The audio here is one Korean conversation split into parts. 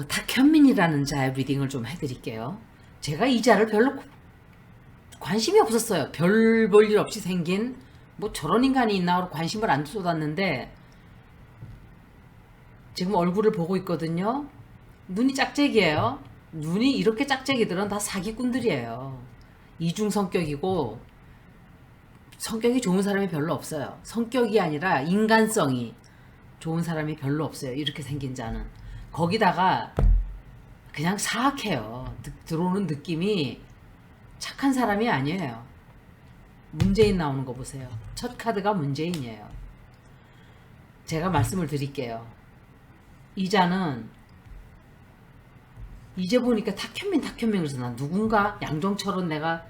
탁현민이라는 자의 리딩을 좀 해드릴게요. 제가 이 자를 별로 관심이 없었어요. 별 볼 일 없이 생긴 뭐 저런 인간이 있나 하고 관심을 안 쏟았는데 지금 얼굴을 보고 있거든요. 눈이 짝짝이에요. 눈이 이렇게 짝짝이들은 다 사기꾼들이에요. 이중 성격이고 성격이 좋은 사람이 별로 없어요. 성격이 아니라 인간성이 좋은 사람이 별로 없어요. 이렇게 생긴 자는. 거기다가 그냥 사악해요. 들어오는 느낌이 착한 사람이 아니에요. 문재인 나오는 거 보세요. 첫 카드가 문재인이에요. 제가 말씀을 드릴게요. 이자는 이제 보니까 탁현민 그래서 난 누군가 양정철은 내가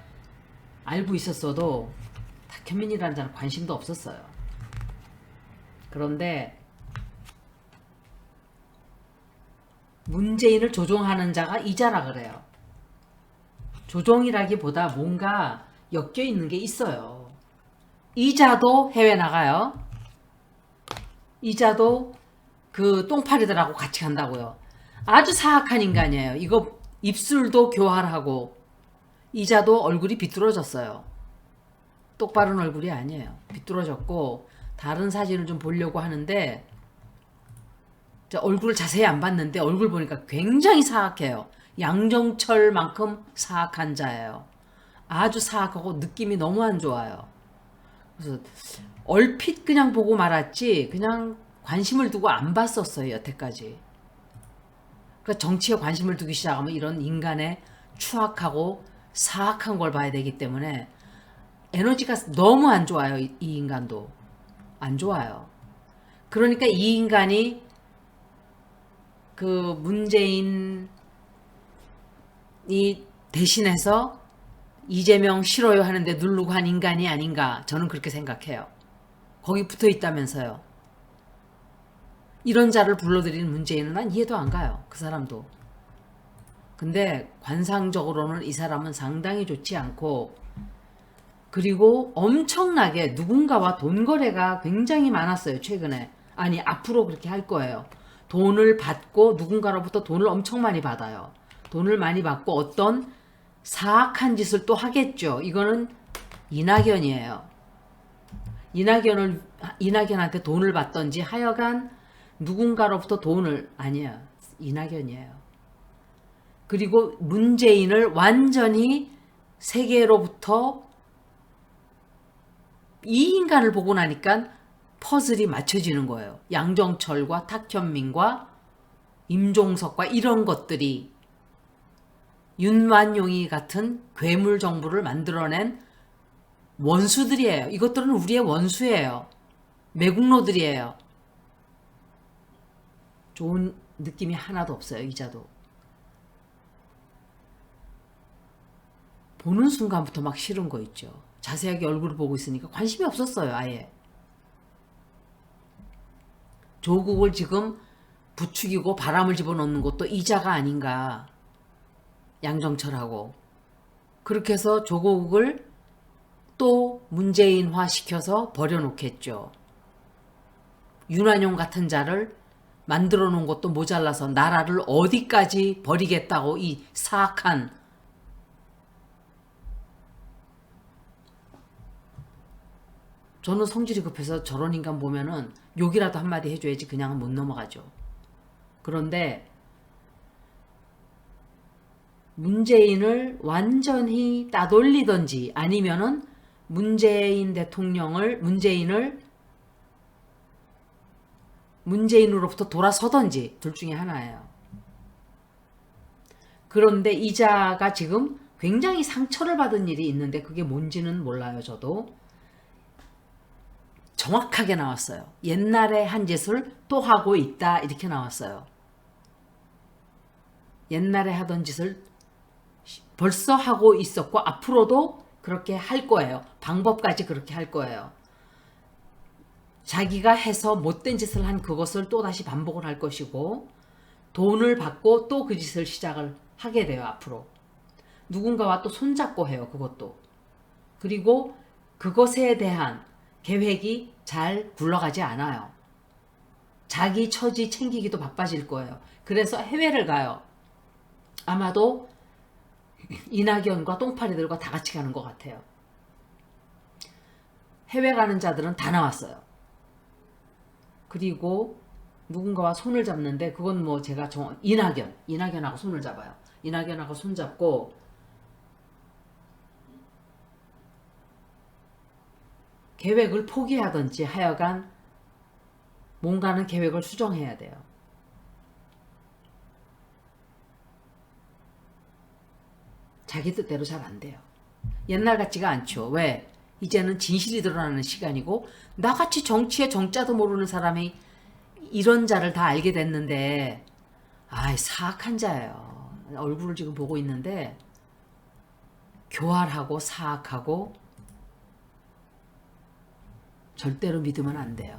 알고 있었어도 탁현민이라는 자는 관심도 없었어요. 그런데 문재인을 조종하는 자가 이자라 그래요. 조종이라기보다 뭔가 엮여 있는 게 있어요. 이자도 해외 나가요. 이자도 그 똥파리들하고 같이 간다고요. 아주 사악한 인간이에요. 이거 입술도 교활하고 이자도 얼굴이 비뚤어졌어요. 똑바른 얼굴이 아니에요. 비뚤어졌고 다른 사진을 좀 보려고 하는데 얼굴을 자세히 안 봤는데 얼굴 보니까 굉장히 사악해요. 양정철만큼 사악한 자예요. 아주 사악하고 느낌이 너무 안 좋아요. 그래서 얼핏 그냥 보고 말았지 그냥 관심을 두고 안 봤었어요. 여태까지. 그러니까 정치에 관심을 두기 시작하면 이런 인간의 추악하고 사악한 걸 봐야 되기 때문에 에너지가 너무 안 좋아요. 이 인간도. 안 좋아요. 그러니까 이 인간이 그 문재인이 대신해서 이재명 싫어요 하는데 누르고 한 인간이 아닌가 저는 그렇게 생각해요. 거기 붙어 있다면서요. 이런 자를 불러들이는 문재인은 난 이해도 안 가요. 그 사람도. 근데 관상적으로는 이 사람은 상당히 좋지 않고 그리고 엄청나게 누군가와 돈 거래가 굉장히 많았어요. 최근에. 아니 앞으로 그렇게 할 거예요. 돈을 받고 누군가로부터 돈을 엄청 많이 받아요. 돈을 많이 받고 어떤 사악한 짓을 또 하겠죠. 이거는 이낙연이에요. 이낙연한테 돈을 받던지 하여간 누군가로부터 돈을 아니야. 이낙연이에요. 그리고 문재인을 완전히 세계로부터 이 인간을 보고 나니까 퍼즐이 맞춰지는 거예요. 양정철과 탁현민과 임종석과 이런 것들이 윤만용이 같은 괴물 정부를 만들어낸 원수들이에요. 이것들은 우리의 원수예요. 매국노들이에요. 좋은 느낌이 하나도 없어요. 이자도. 보는 순간부터 막 싫은 거 있죠. 자세하게 얼굴을 보고 있으니까 관심이 없었어요. 아예. 조국을 지금 부추기고 바람을 집어넣는 것도 이자가 아닌가. 양정철하고. 그렇게 해서 조국을 또 문재인화 시켜서 버려놓겠죠. 윤한용 같은 자를 만들어 놓은 것도 모자라서 나라를 어디까지 버리겠다고 이 사악한 저는 성질이 급해서 저런 인간 보면은 욕이라도 한마디 해줘야지 그냥은 못 넘어가죠. 그런데 문재인을 완전히 따돌리던지 아니면은 문재인 대통령을 문재인으로부터 돌아서던지 둘 중에 하나예요. 그런데 이자가 지금 굉장히 상처를 받은 일이 있는데 그게 뭔지는 몰라요. 저도. 정확하게 나왔어요. 옛날에 한 짓을 또 하고 있다 이렇게 나왔어요. 옛날에 하던 짓을 벌써 하고 있었고 앞으로도 그렇게 할 거예요. 방법까지 그렇게 할 거예요. 자기가 해서 못된 짓을 한 그것을 또다시 반복을 할 것이고 돈을 받고 또 그 짓을 시작을 하게 돼요. 앞으로. 누군가와 또 손잡고 해요. 그것도. 그리고 그것에 대한 계획이 잘 굴러가지 않아요. 자기 처지 챙기기도 바빠질 거예요. 그래서 해외를 가요. 아마도 이낙연과 똥파리들과 다 같이 가는 것 같아요. 해외 가는 자들은 다 나왔어요. 그리고 누군가와 손을 잡는데 그건 뭐 제가 이낙연하고 손을 잡아요. 이낙연하고 손 잡고 계획을 포기하든지 하여간 뭔가는 계획을 수정해야 돼요. 자기 뜻대로 잘 안 돼요. 옛날 같지가 않죠. 왜? 이제는 진실이 드러나는 시간이고 나같이 정치의 정자도 모르는 사람이 이런 자를 다 알게 됐는데 사악한 자예요. 얼굴을 지금 보고 있는데 교활하고 사악하고 절대로 믿으면 안 돼요.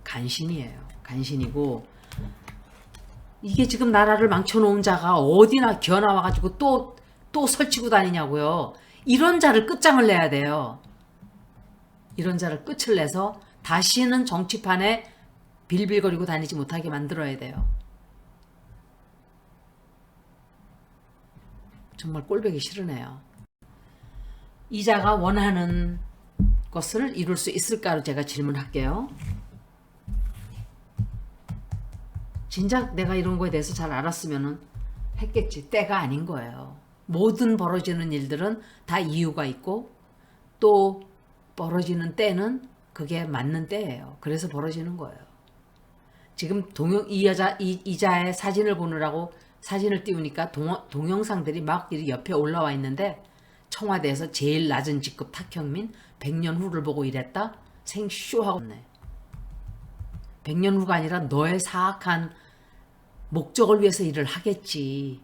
간신이에요. 간신이고 이게 지금 나라를 망쳐놓은 자가 어디나 기어나와가지고 또 설치고 다니냐고요. 이런 자를 끝장을 내야 돼요. 이런 자를 끝을 내서 다시는 정치판에 빌빌거리고 다니지 못하게 만들어야 돼요. 정말 꼴보기 싫으네요. 이 자가 원하는 것을 이룰 수 있을까로 제가 질문할게요. 진작 내가 이런 거에 대해서 잘 알았으면 했겠지. 때가 아닌 거예요. 모든 벌어지는 일들은 다 이유가 있고 또 벌어지는 때는 그게 맞는 때예요. 그래서 벌어지는 거예요. 지금 이 자의 사진을 보느라고 사진을 띄우니까 동영상들이 막 옆에 올라와 있는데 청와대에서 제일 낮은 직급 탁현민 100년 후를 보고 이랬다? 생쇼하고 네. 100년 후가 아니라 너의 사악한 목적을 위해서 일을 하겠지.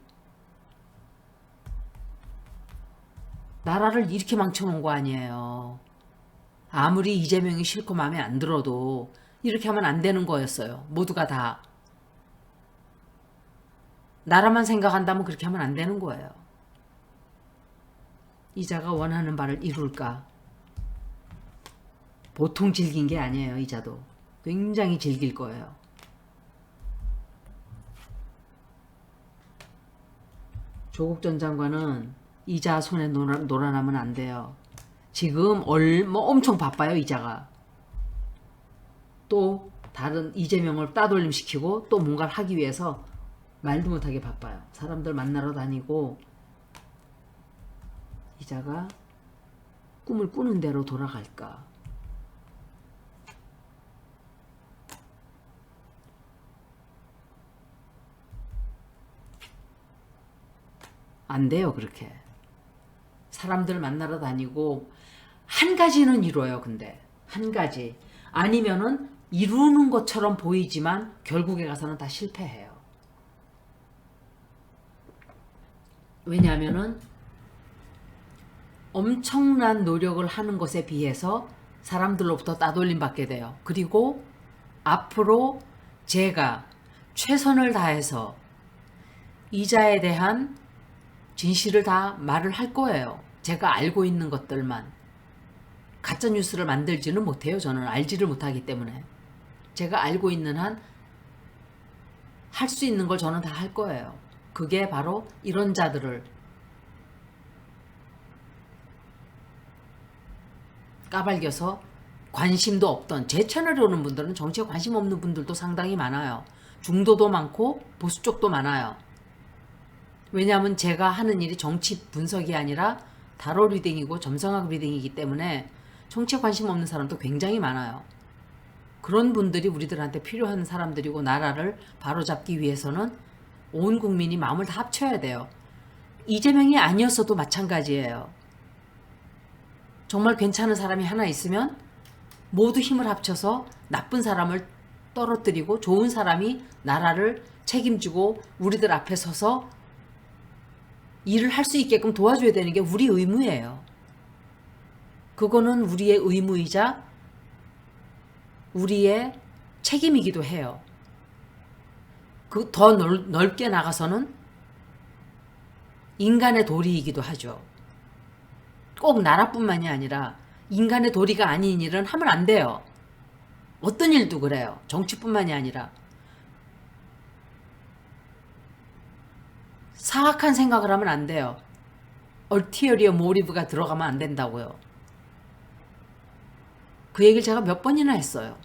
나라를 이렇게 망쳐놓은 거 아니에요. 아무리 이재명이 싫고 마음에 안 들어도 이렇게 하면 안 되는 거였어요. 모두가 다. 나라만 생각한다면 그렇게 하면 안 되는 거예요. 이자가 원하는 바를 이룰까? 보통 즐긴 게 아니에요. 이자도. 굉장히 즐길 거예요. 조국 전 장관은 이자 손에 놀아나면 안 돼요. 지금 엄청 바빠요. 이자가. 또 다른 이재명을 따돌림시키고 또 뭔가를 하기 위해서 말도 못하게 바빠요. 사람들 만나러 다니고 이자가 꿈을 꾸는 대로 돌아갈까? 안 돼요. 그렇게. 사람들 만나러 다니고 한 가지는 이뤄요. 근데 한 가지 아니면은 이루는 것처럼 보이지만 결국에 가서는 다 실패해요. 왜냐하면은 엄청난 노력을 하는 것에 비해서 사람들로부터 따돌림 받게 돼요. 그리고 앞으로 제가 최선을 다해서 이자에 대한 진실을 다 말을 할 거예요. 제가 알고 있는 것들만. 가짜뉴스를 만들지는 못해요. 저는 알지를 못하기 때문에. 제가 알고 있는 한 할 수 있는 걸 저는 다 할 거예요. 그게 바로 이런 자들을 까발겨서 관심도 없던 제 채널에 오는 분들은 정치에 관심 없는 분들도 상당히 많아요. 중도도 많고 보수 쪽도 많아요. 왜냐하면 제가 하는 일이 정치 분석이 아니라 타로 리딩이고 점성학 리딩이기 때문에 정치에 관심 없는 사람도 굉장히 많아요. 그런 분들이 우리들한테 필요한 사람들이고 나라를 바로잡기 위해서는 온 국민이 마음을 다 합쳐야 돼요. 이재명이 아니었어도 마찬가지예요. 정말 괜찮은 사람이 하나 있으면 모두 힘을 합쳐서 나쁜 사람을 떨어뜨리고 좋은 사람이 나라를 책임지고 우리들 앞에 서서 일을 할 수 있게끔 도와줘야 되는 게 우리 의무예요. 그거는 우리의 의무이자 우리의 책임이기도 해요. 그 더 넓게 나가서는 인간의 도리이기도 하죠. 꼭 나라뿐만이 아니라 인간의 도리가 아닌 일은 하면 안 돼요. 어떤 일도 그래요. 정치뿐만이 아니라. 사악한 생각을 하면 안 돼요. 얼티어리어 모티브가 들어가면 안 된다고요. 그 얘기를 제가 몇 번이나 했어요.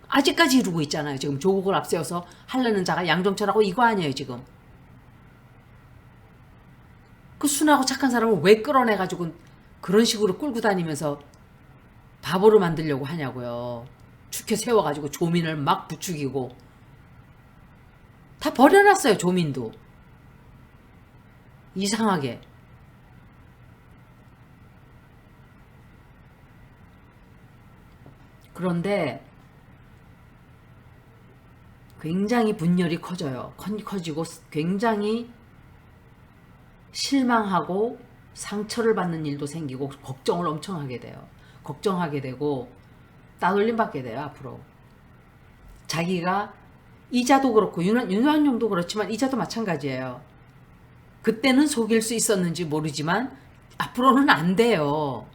아직까지 이루고 있잖아요. 지금 조국을 앞세워서 하려는 자가 양정철하고 이거 아니에요 지금. 그 순하고 착한 사람을 왜 끌어내가지고 그런 식으로 끌고 다니면서 바보로 만들려고 하냐고요. 축혀 세워가지고 조민을 막 부추기고. 다 버려놨어요 조민도. 이상하게. 그런데 굉장히 분열이 커져요. 커지고 굉장히 실망하고 상처를 받는 일도 생기고 걱정을 엄청 하게 돼요. 걱정하게 되고 따돌림 받게 돼요. 앞으로. 자기가 이자도 그렇고 윤환용도 그렇지만 이자도 마찬가지예요. 그때는 속일 수 있었는지 모르지만 앞으로는 안 돼요.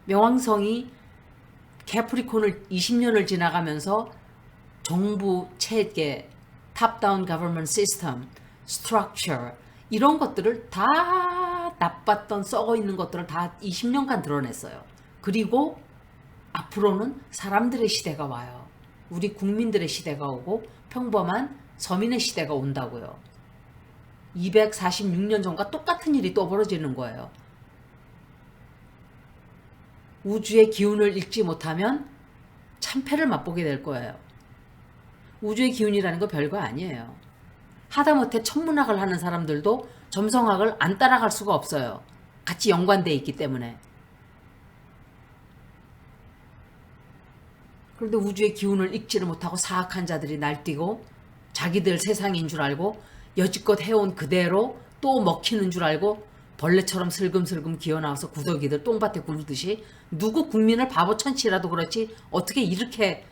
명왕성이 캐프리콘을 20년을 지나가면서 정부 체계, 탑다운 거버먼트 시스템, 스트럭처 이런 것들을 다 나빴던 썩어 있는 것들을 다 20년간 드러냈어요. 그리고 앞으로는 사람들의 시대가 와요. 우리 국민들의 시대가 오고 평범한 서민의 시대가 온다고요. 246년 전과 똑같은 일이 또 벌어지는 거예요. 우주의 기운을 읽지 못하면 참패를 맛보게 될 거예요. 우주의 기운이라는 거 별거 아니에요. 하다못해 천문학을 하는 사람들도 점성학을 안 따라갈 수가 없어요. 같이 연관되어 있기 때문에. 그런데 우주의 기운을 읽지를 못하고 사악한 자들이 날뛰고 자기들 세상인 줄 알고 여지껏 해온 그대로 또 먹히는 줄 알고 벌레처럼 슬금슬금 기어나와서 구더기들 똥밭에 구르듯이 누구 국민을 바보 천치라도 그렇지 어떻게 이렇게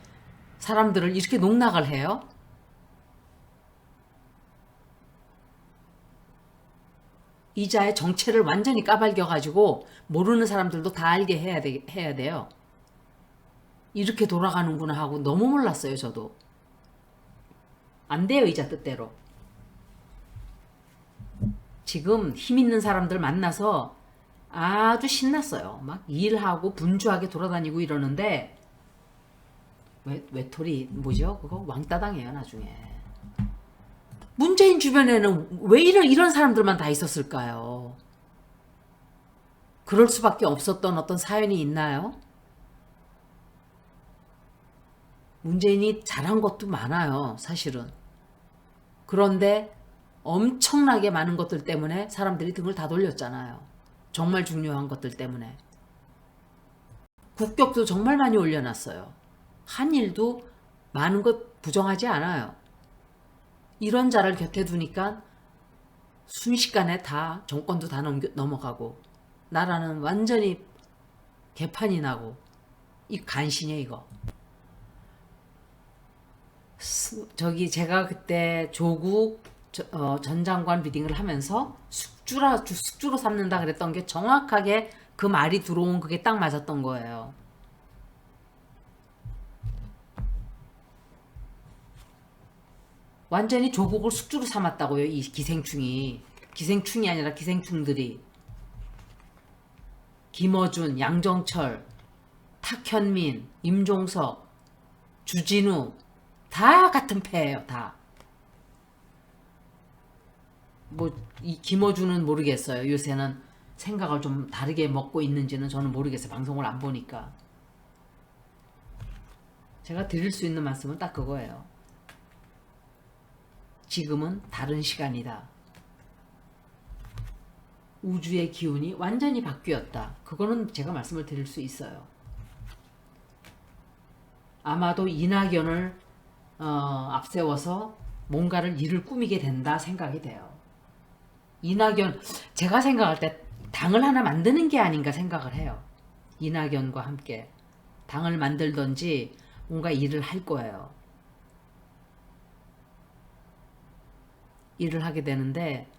사람들을 이렇게 농락을 해요? 이자의 정체를 완전히 까발겨가지고 모르는 사람들도 다 알게 해야 돼요. 이렇게 돌아가는구나 하고 너무 몰랐어요, 저도. 안 돼요, 이자 뜻대로. 지금 힘 있는 사람들 만나서 아주 신났어요. 막 일하고 분주하게 돌아다니고 이러는데 외톨이 뭐죠? 그거 왕따당해요, 나중에. 문재인 주변에는 왜 이런 사람들만 다 있었을까요? 그럴 수밖에 없었던 어떤 사연이 있나요? 문재인이 잘한 것도 많아요, 사실은. 그런데 엄청나게 많은 것들 때문에 사람들이 등을 다 돌렸잖아요. 정말 중요한 것들 때문에. 국격도 정말 많이 올려놨어요. 한 일도 많은 것 부정하지 않아요. 이런 자를 곁에 두니까 순식간에 다 정권도 다 넘어가고 나라는 완전히 개판이 나고 이 간신해 이거. 저기 제가 그때 조국 전 장관 리딩을 하면서 숙주로 삼는다 그랬던 게 정확하게 그 말이 들어온 그게 딱 맞았던 거예요. 완전히 조국을 숙주로 삼았다고요. 이 기생충이 아니라 기생충들이. 김어준, 양정철, 탁현민, 임종석, 주진우 다 같은 패예요. 다. 뭐 이 김어준은 모르겠어요. 요새는 생각을 좀 다르게 먹고 있는지는 저는 모르겠어요. 방송을 안 보니까. 제가 드릴 수 있는 말씀은 딱 그거예요. 지금은 다른 시간이다. 우주의 기운이 완전히 바뀌었다. 그거는 제가 말씀을 드릴 수 있어요. 아마도 이낙연을 앞세워서 뭔가를 일을 꾸미게 된다 생각이 돼요. 이낙연, 제가 생각할 때 당을 하나 만드는 게 아닌가 생각을 해요. 이낙연과 함께 당을 만들던지 뭔가 일을 할 거예요. 일을 하게 되는데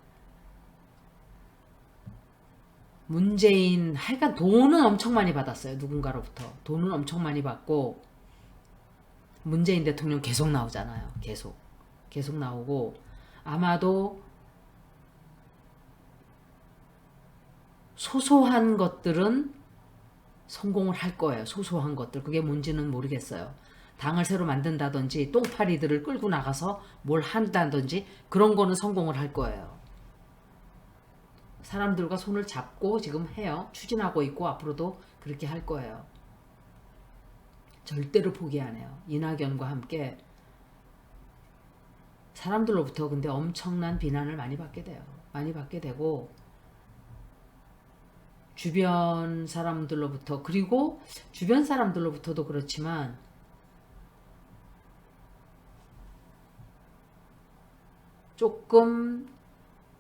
문재인 하여간 돈은 엄청 많이 받았어요. 누군가로부터 돈은 엄청 많이 받고 문재인 대통령 계속 나오잖아요. 계속 나오고 아마도 소소한 것들은 성공을 할 거예요. 소소한 것들. 그게 뭔지는 모르겠어요. 당을 새로 만든다든지 똥파리들을 끌고 나가서 뭘 한다든지 그런 거는 성공을 할 거예요. 사람들과 손을 잡고 지금 해요. 추진하고 있고 앞으로도 그렇게 할 거예요. 절대로 포기 안 해요. 이낙연과 함께 사람들로부터 근데 엄청난 비난을 많이 받게 돼요. 많이 받게 되고 주변 사람들로부터 그리고 주변 사람들로부터도 그렇지만 조금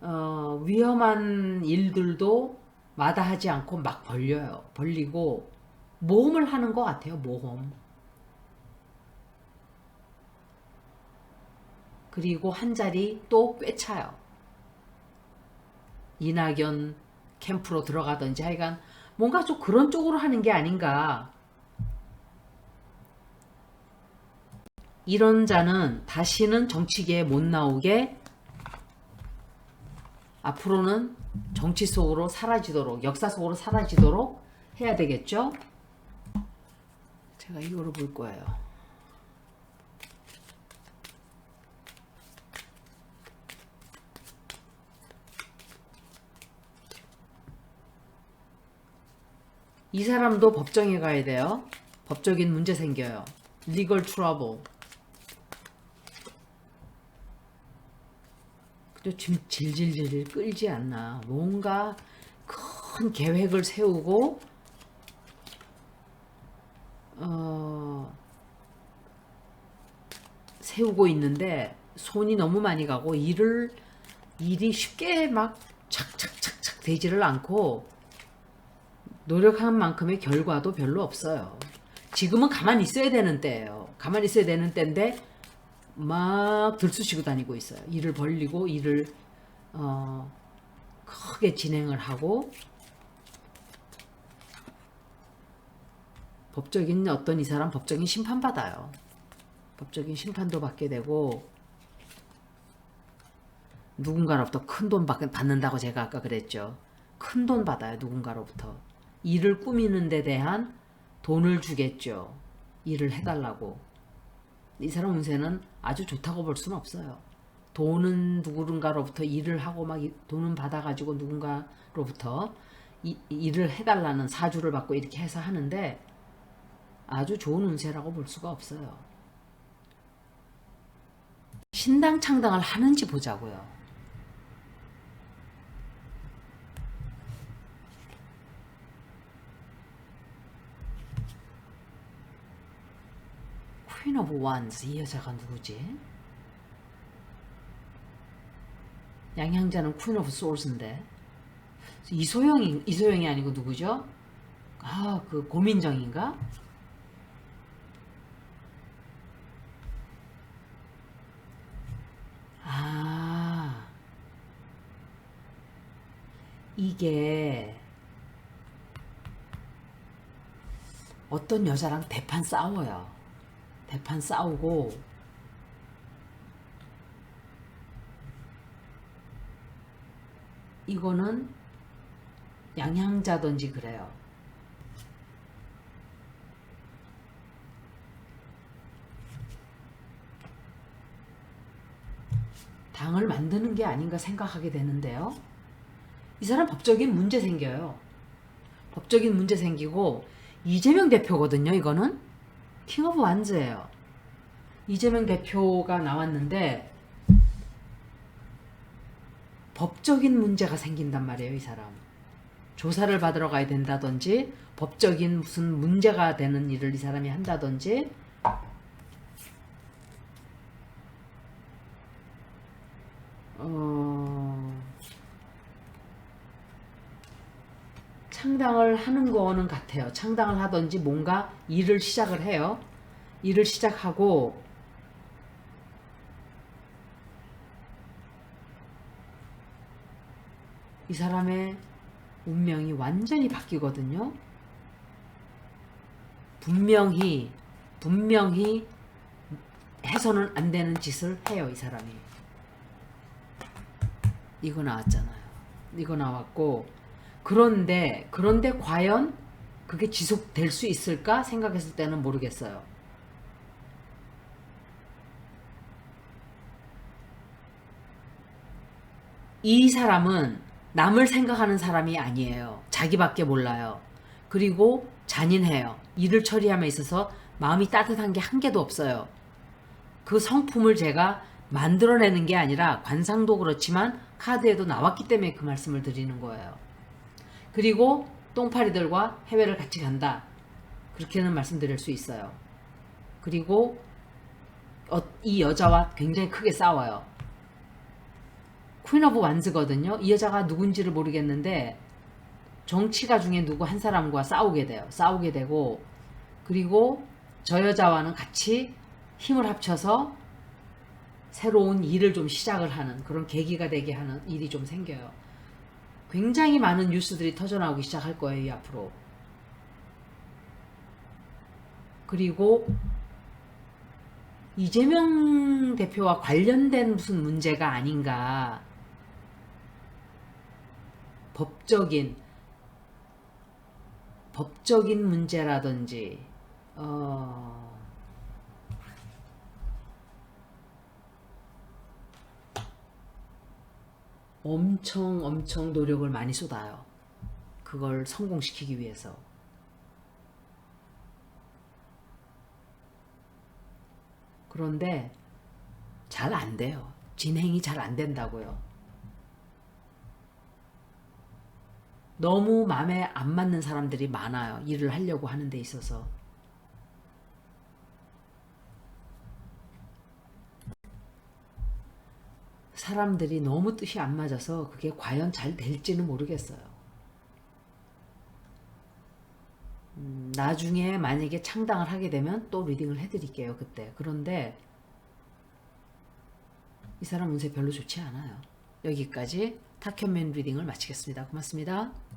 위험한 일들도 마다하지 않고 막 벌리고 모험을 하는 것 같아요. 모험. 그리고 한 자리 또 꿰차요. 이낙연 캠프로 들어가든지 하여간 뭔가 좀 그런 쪽으로 하는 게 아닌가. 이런 자는 다시는 정치계에 못 나오게 앞으로는 정치 속으로 사라지도록 역사 속으로 사라지도록 해야 되겠죠. 제가 이거로 볼 거예요. 이 사람도 법정에 가야 돼요. 법적인 문제 생겨요. legal trouble. 좀 질질질 끌지 않나. 뭔가 큰 계획을 세우고 세우고 있는데 손이 너무 많이 가고 일이 쉽게 막 착착착착 되지를 않고 노력한 만큼의 결과도 별로 없어요. 지금은 가만히 있어야 되는 때예요. 가만히 있어야 되는 때인데 막 들쑤시고 다니고 있어요. 일을 벌리고 일을 크게 진행을 하고 법적인 어떤 이 사람 법적인 심판 받아요. 법적인 심판도 받게 되고 누군가로부터 큰 돈 받는다고 제가 아까 그랬죠. 큰 돈 받아요. 누군가로부터. 일을 꾸미는 데 대한 돈을 주겠죠. 일을 해달라고. 이 사람 운세는 아주 좋다고 볼 수는 없어요. 돈은 누군가로부터 일을 하고 막 돈은 받아가지고 누군가로부터 일을 해달라는 사주를 받고 이렇게 해서 하는데 아주 좋은 운세라고 볼 수가 없어요. 신당 창당을 하는지 보자고요. 퀸 오브 원스 이 여자가 누구지? 양향자는 퀸 오브 소울스인데 이소영이 아니고 누구죠? 아, 그 고민정인가? 아, 이게 어떤 여자랑 대판 싸워요. 대판 싸우고 이거는 양향자든지 그래요. 당을 만드는 게 아닌가 생각하게 되는데요. 이 사람 법적인 문제 생겨요. 법적인 문제 생기고 이재명 대표거든요. 이거는 킹 오브 완즈예요. 이재명 대표가 나왔는데 법적인 문제가 생긴단 말이에요. 이 사람 조사를 받으러 가야 된다든지 법적인 무슨 문제가 되는 일을 이 사람이 한다든지 창당을 하는 거는 같아요. 창당을 하든지 뭔가 일을 시작을 해요. 일을 시작하고 이 사람의 운명이 완전히 바뀌거든요. 분명히 해서는 안 되는 짓을 해요, 이 사람이. 이거 나왔잖아요. 이거 나왔고, 그런데 과연 그게 지속될 수 있을까 생각했을 때는 모르겠어요. 이 사람은 남을 생각하는 사람이 아니에요. 자기밖에 몰라요. 그리고 잔인해요. 일을 처리함에 있어서 마음이 따뜻한 게 한 개도 없어요. 그 성품을 제가 만들어내는 게 아니라 관상도 그렇지만 카드에도 나왔기 때문에 그 말씀을 드리는 거예요. 그리고 똥파리들과 해외를 같이 간다. 그렇게는 말씀드릴 수 있어요. 그리고 이 여자와 굉장히 크게 싸워요. 퀸 오브 완즈거든요. 이 여자가 누군지를 모르겠는데 정치가 중에 누구 한 사람과 싸우게 돼요. 싸우게 되고, 그리고 저 여자와는 같이 힘을 합쳐서 새로운 일을 좀 시작을 하는 그런 계기가 되게 하는 일이 좀 생겨요. 굉장히 많은 뉴스들이 터져나오기 시작할 거예요, 이 앞으로. 그리고 이재명 대표와 관련된 무슨 문제가 아닌가. 법적인 문제라든지, 엄청 노력을 많이 쏟아요. 그걸 성공시키기 위해서. 그런데 잘 안 돼요. 진행이 잘 안 된다고요. 너무 마음에 안 맞는 사람들이 많아요. 일을 하려고 하는 데 있어서. 사람들이 너무 뜻이 안 맞아서 그게 과연 잘 될지는 모르겠어요. 나중에 만약에 창당을 하게 되면 또 리딩을 해드릴게요, 그때. 그런데 이 사람 운세 별로 좋지 않아요. 여기까지 탁현민 리딩을 마치겠습니다. 고맙습니다.